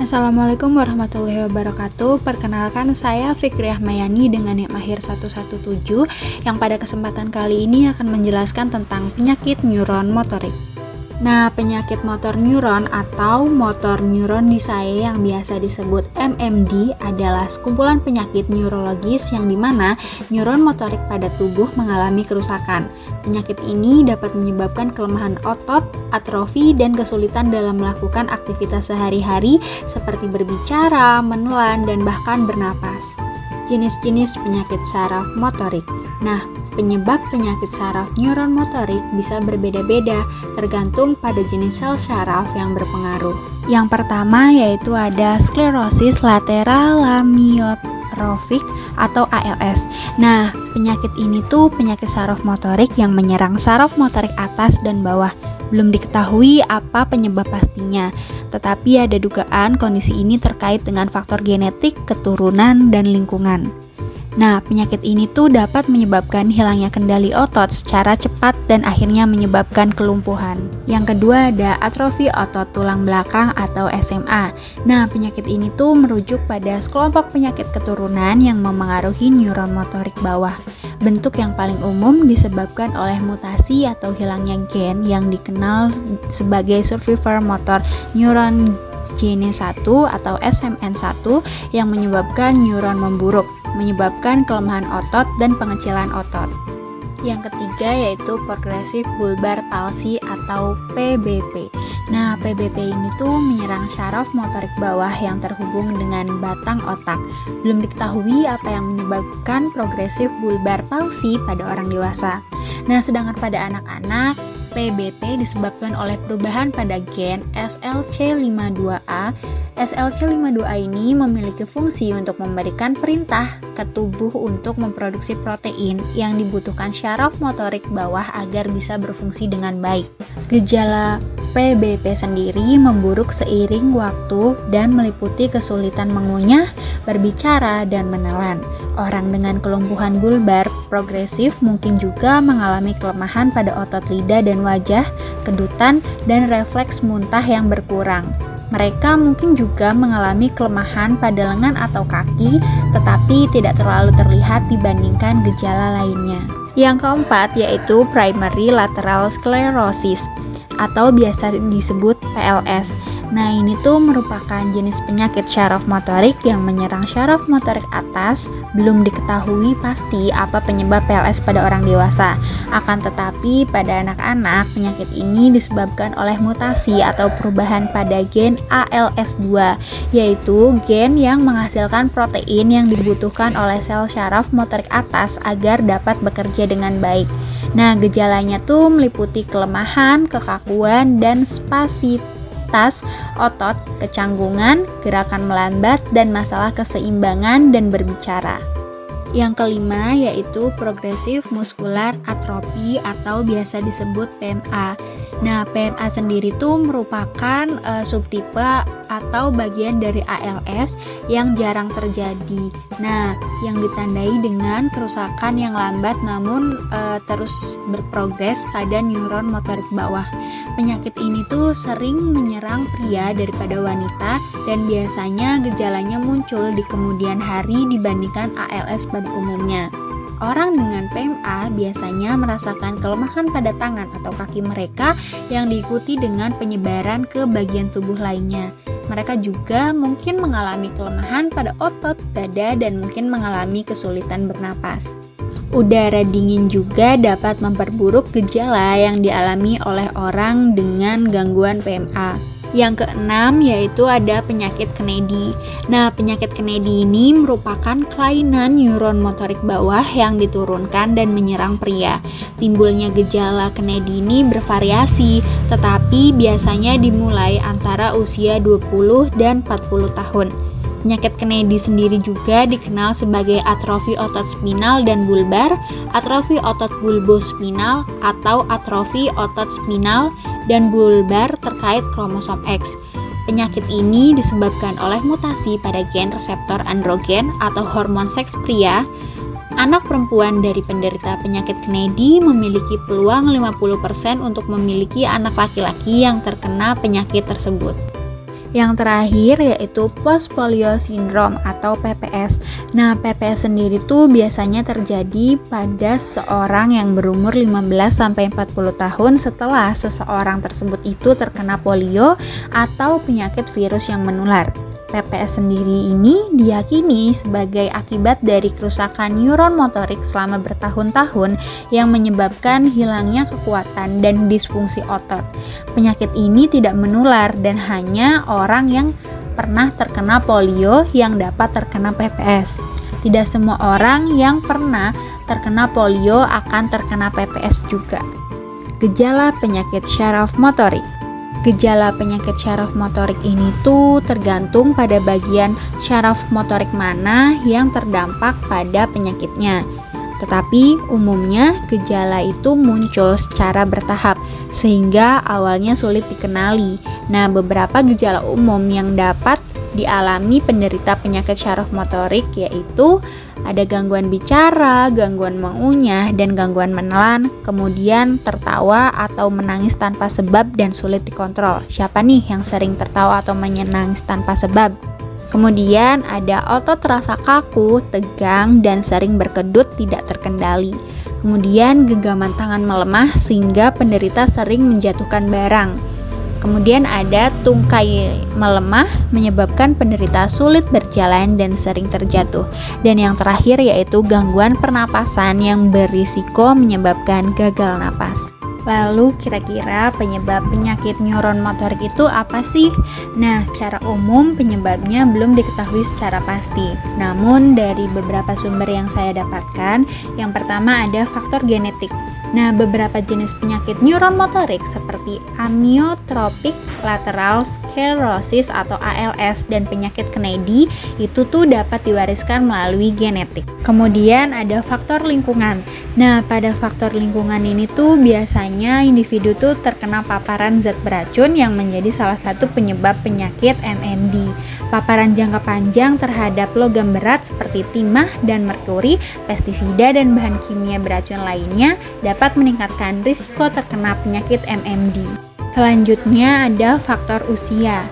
Assalamualaikum warahmatullahi wabarakatuh. Perkenalkan, saya Fikri Ahmayani dengan NIM akhir 117 yang pada kesempatan kali ini akan menjelaskan tentang penyakit neuron motorik. Nah, penyakit motor neuron atau motor neuron disaya yang biasa disebut MMD adalah sekumpulan penyakit neurologis yang dimana neuron motorik pada tubuh mengalami kerusakan. Penyakit ini dapat menyebabkan kelemahan otot, atrofi, dan kesulitan dalam melakukan aktivitas sehari-hari seperti berbicara, menelan, dan bahkan bernapas. Jenis-jenis penyakit saraf motorik. Nah, penyebab penyakit saraf neuron motorik bisa berbeda-beda tergantung pada jenis sel saraf yang berpengaruh. Yang pertama yaitu ada sklerosis lateral amyotrofik atau ALS. Nah, penyakit ini tuh penyakit saraf motorik yang menyerang saraf motorik atas dan bawah. Belum diketahui apa penyebab pastinya, tetapi ada dugaan kondisi ini terkait dengan faktor genetik, keturunan, dan lingkungan. Nah, penyakit ini tuh dapat menyebabkan hilangnya kendali otot secara cepat dan akhirnya menyebabkan kelumpuhan. Yang kedua ada atrofi otot tulang belakang atau SMA. Nah, penyakit ini tuh merujuk pada sekelompok penyakit keturunan yang memengaruhi neuron motorik bawah. Bentuk yang paling umum disebabkan oleh mutasi atau hilangnya gen yang dikenal sebagai survivor motor neuron gene 1 atau SMN1 yang menyebabkan neuron memburuk, menyebabkan kelemahan otot dan pengecilan otot. Yang ketiga yaitu progressive bulbar palsy atau PBP. Nah, PBP ini tuh menyerang syaraf motorik bawah yang terhubung dengan batang otak. Belum diketahui apa yang menyebabkan progressive bulbar palsy pada orang dewasa. Nah, sedangkan pada anak-anak, PBP disebabkan oleh perubahan pada gen SLC52A. SLC52A ini memiliki fungsi untuk memberikan perintah ke tubuh untuk memproduksi protein yang dibutuhkan syaraf motorik bawah agar bisa berfungsi dengan baik. Gejala PBP sendiri memburuk seiring waktu dan meliputi kesulitan mengunyah, berbicara, dan menelan. Orang dengan kelumpuhan bulbar progresif mungkin juga mengalami kelemahan pada otot lidah dan wajah, kedutan, dan refleks muntah yang berkurang. Mereka mungkin juga mengalami kelemahan pada lengan atau kaki, tetapi tidak terlalu terlihat dibandingkan gejala lainnya. Yang keempat yaitu primary lateral sclerosis atau biasa disebut PLS. Nah, ini tuh merupakan jenis penyakit syaraf motorik yang menyerang syaraf motorik atas. Belum diketahui pasti apa penyebab PLS pada orang dewasa. Akan tetapi pada anak-anak, penyakit ini disebabkan oleh mutasi atau perubahan pada gen ALS2, yaitu gen yang menghasilkan protein yang dibutuhkan oleh sel syaraf motorik atas agar dapat bekerja dengan baik. Nah, gejalanya tuh meliputi kelemahan, kekakuan, dan spasitas otot, kecanggungan, gerakan melambat, dan masalah keseimbangan dan berbicara. Yang kelima yaitu progressive muscular atrophy atau biasa disebut PMA. Nah, PMA sendiri tuh merupakan subtipe atau bagian dari ALS yang jarang terjadi. Nah, yang ditandai dengan kerusakan yang lambat namun terus berprogres pada neuron motorik bawah. Penyakit ini tuh sering menyerang pria daripada wanita dan biasanya gejalanya muncul di kemudian hari dibandingkan ALS pada umumnya. Orang dengan PMA biasanya merasakan kelemahan pada tangan atau kaki mereka yang diikuti dengan penyebaran ke bagian tubuh lainnya. Mereka juga mungkin mengalami kelemahan pada otot dada dan mungkin mengalami kesulitan bernapas. Udara dingin juga dapat memperburuk gejala yang dialami oleh orang dengan gangguan PMA. Yang keenam yaitu ada penyakit Kennedy. Nah, penyakit Kennedy ini merupakan kelainan neuron motorik bawah yang diturunkan dan menyerang pria. Timbulnya gejala Kennedy ini bervariasi, tetapi biasanya dimulai antara usia 20 dan 40 tahun. Penyakit Kennedy sendiri juga dikenal sebagai atrofi otot spinal dan bulbar, atrofi otot bulbospinal atau atrofi otot spinal dan bulbar terkait kromosom X. Penyakit ini disebabkan oleh mutasi pada gen reseptor androgen atau hormon seks pria. Anak perempuan dari penderita penyakit Kennedy memiliki peluang 50% untuk memiliki anak laki-laki yang terkena penyakit tersebut. Yang terakhir yaitu post polio syndrome atau PPS. Nah, PPS sendiri tuh biasanya terjadi pada seseorang yang berumur 15-40 tahun setelah seseorang tersebut itu terkena polio atau penyakit virus yang menular. PPS sendiri ini diyakini sebagai akibat dari kerusakan neuron motorik selama bertahun-tahun yang menyebabkan hilangnya kekuatan dan disfungsi otot. Penyakit ini tidak menular dan hanya orang yang pernah terkena polio yang dapat terkena PPS. Tidak semua orang yang pernah terkena polio akan terkena PPS juga. Gejala penyakit syaraf motorik. Gejala penyakit syaraf motorik ini tuh tergantung pada bagian syaraf motorik mana yang terdampak pada penyakitnya. Tetapi umumnya gejala itu muncul secara bertahap sehingga awalnya sulit dikenali. Nah, beberapa gejala umum yang dapat dialami penderita penyakit syaraf motorik yaitu ada gangguan bicara, gangguan mengunyah, dan gangguan menelan, kemudian tertawa atau menangis tanpa sebab dan sulit dikontrol. Siapa nih yang sering tertawa atau menangis tanpa sebab? Kemudian ada otot terasa kaku, tegang, dan sering berkedut tidak terkendali. Kemudian genggaman tangan melemah sehingga penderita sering menjatuhkan barang. Kemudian ada tungkai melemah menyebabkan penderita sulit berjalan dan sering terjatuh. Dan yang terakhir yaitu gangguan pernapasan yang berisiko menyebabkan gagal napas. Lalu kira-kira penyebab penyakit neuron motorik itu apa sih? Nah, secara umum penyebabnya belum diketahui secara pasti. Namun dari beberapa sumber yang saya dapatkan, yang pertama ada faktor genetik. Nah, beberapa jenis penyakit neuron motorik seperti amyotrophic lateral sclerosis atau ALS dan penyakit Kennedy itu tuh dapat diwariskan melalui genetik. Kemudian ada faktor lingkungan. Nah, pada faktor lingkungan ini tuh biasanya individu tuh terkena paparan zat beracun yang menjadi salah satu penyebab penyakit MMD. Paparan jangka panjang terhadap logam berat seperti timah dan merkuri, pestisida dan bahan kimia beracun lainnya dapat meningkatkan risiko terkena penyakit MMD. Selanjutnya ada faktor usia.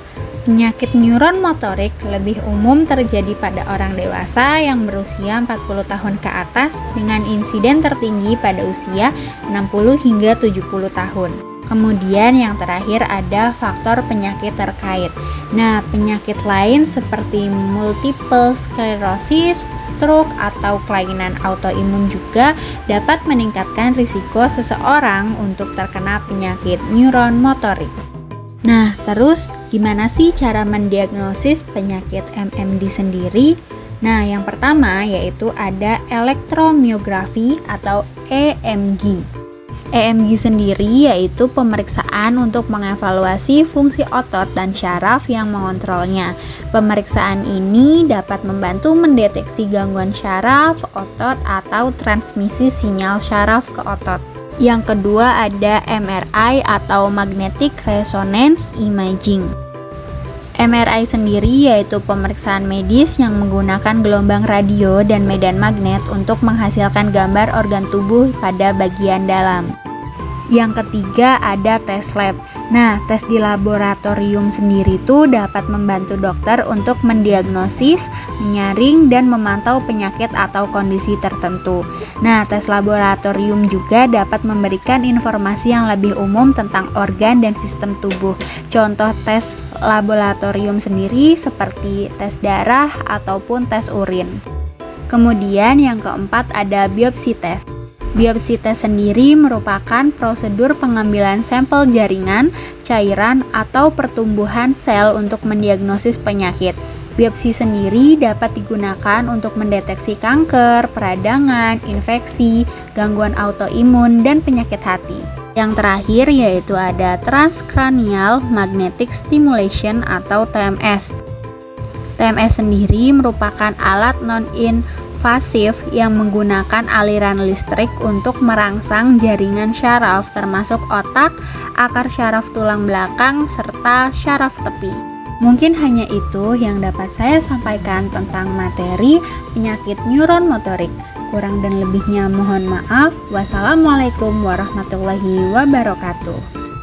Penyakit neuron motorik lebih umum terjadi pada orang dewasa yang berusia 40 tahun ke atas dengan insiden tertinggi pada usia 60 hingga 70 tahun. Kemudian yang terakhir ada faktor penyakit terkait. Nah, penyakit lain seperti multiple sclerosis, stroke, atau kelainan autoimun juga dapat meningkatkan risiko seseorang untuk terkena penyakit neuron motorik. Nah, terus gimana sih cara mendiagnosis penyakit MMD sendiri? Nah, yang pertama yaitu ada elektromiografi atau EMG. EMG sendiri yaitu pemeriksaan untuk mengevaluasi fungsi otot dan syaraf yang mengontrolnya. Pemeriksaan ini dapat membantu mendeteksi gangguan syaraf, otot, atau transmisi sinyal syaraf ke otot. Yang kedua ada MRI atau Magnetic Resonance Imaging. MRI sendiri yaitu pemeriksaan medis yang menggunakan gelombang radio dan medan magnet untuk menghasilkan gambar organ tubuh pada bagian dalam. Yang ketiga ada tes lab. Nah, tes di laboratorium sendiri itu dapat membantu dokter untuk mendiagnosis, menyaring, dan memantau penyakit atau kondisi tertentu. Nah, tes laboratorium juga dapat memberikan informasi yang lebih umum tentang organ dan sistem tubuh. Contoh tes laboratorium sendiri seperti tes darah ataupun tes urin. Kemudian yang keempat ada biopsi tes. Biopsi tes sendiri merupakan prosedur pengambilan sampel jaringan, cairan, atau pertumbuhan sel untuk mendiagnosis penyakit. Biopsi sendiri dapat digunakan untuk mendeteksi kanker, peradangan, infeksi, gangguan autoimun, dan penyakit hati. Yang terakhir yaitu ada Transcranial Magnetic Stimulation atau TMS. TMS sendiri merupakan alat non-invasif yang menggunakan aliran listrik untuk merangsang jaringan syaraf termasuk otak, akar syaraf tulang belakang, serta syaraf tepi. Mungkin hanya itu yang dapat saya sampaikan tentang materi penyakit neuron motorik. Kurang dan lebihnya mohon maaf. Wassalamualaikum warahmatullahi wabarakatuh.